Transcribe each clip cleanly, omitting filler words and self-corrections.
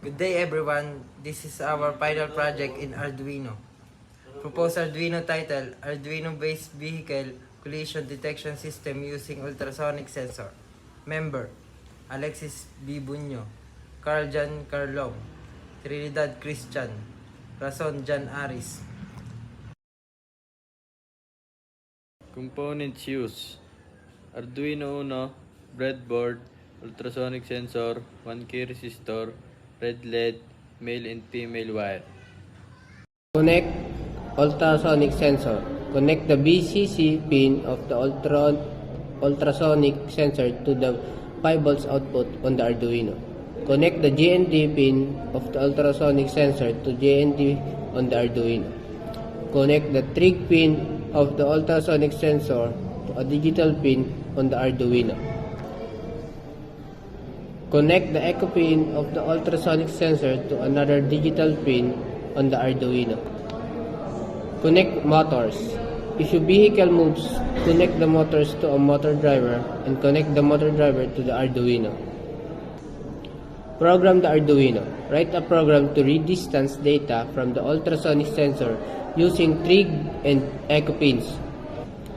Good day everyone, this is our final project in Arduino. Proposed Arduino title, Arduino-based vehicle collision detection system using ultrasonic sensor. Member, Alexis B. Bunyo, Carl Jan Carlong, Trinidad Christian, Rason Jan Aris. Components used: Arduino Uno, breadboard, ultrasonic sensor, 1K resistor, red LED, male and female wire. Connect ultrasonic sensor. Connect the VCC pin of the ultrasonic sensor to the 5V output on the Arduino. Connect the GND pin of the ultrasonic sensor to GND on the Arduino. Connect the trig pin of the ultrasonic sensor to a digital pin on the Arduino. Connect the echo pin of the ultrasonic sensor to another digital pin on the Arduino. Connect motors. If your vehicle moves, connect the motors to a motor driver and connect the motor driver to the Arduino. Program the Arduino. Write a program to read distance data from the ultrasonic sensor using trig and echo pins.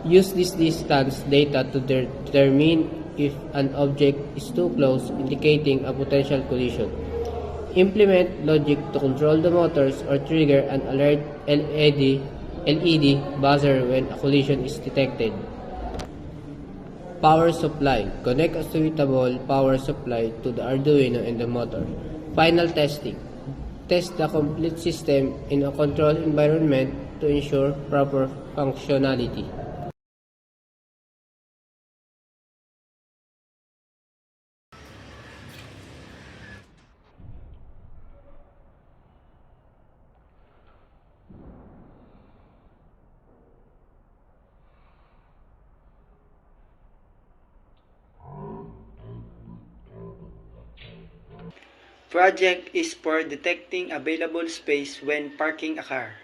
Use this distance data to determine if an object is too close, indicating a potential collision. Implement logic to control the motors or trigger an alert LED buzzer when a collision is detected. Power supply. Connect a suitable power supply to the Arduino and the motor. Final testing. Test the complete system in a controlled environment to ensure proper functionality. Project is for detecting available space when parking a car,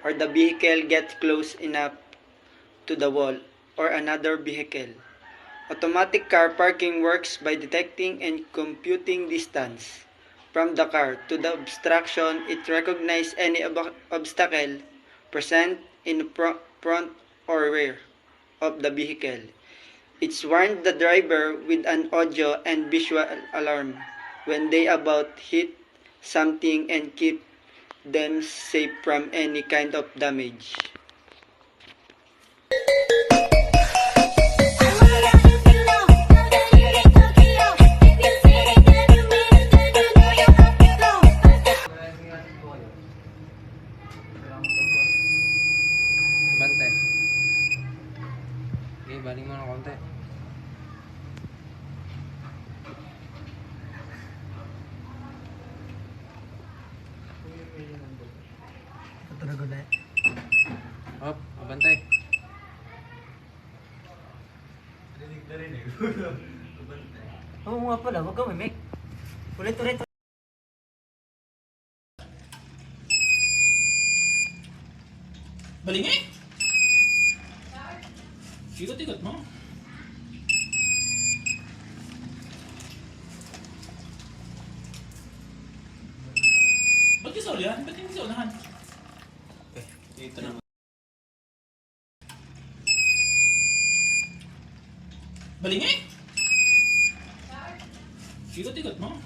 or the vehicle gets close enough to the wall or another vehicle. Automatic car parking works by detecting and computing distance from the car to the obstruction. It recognizes any obstacle present in the front or rear of the vehicle. It warns the driver with an audio and visual alarm when they about hit something and keep them safe from any kind of damage. Bante. Okay, baling mo ng konti. Hop, abantay. Oo nga pala, huwag ka mimik. Ulit. Balingi! Ikot-ikot mo. Ba't ka sa ulihan? Ba't hindi sa unahan? Ito naman. Balingi! Ikot-ikot mo.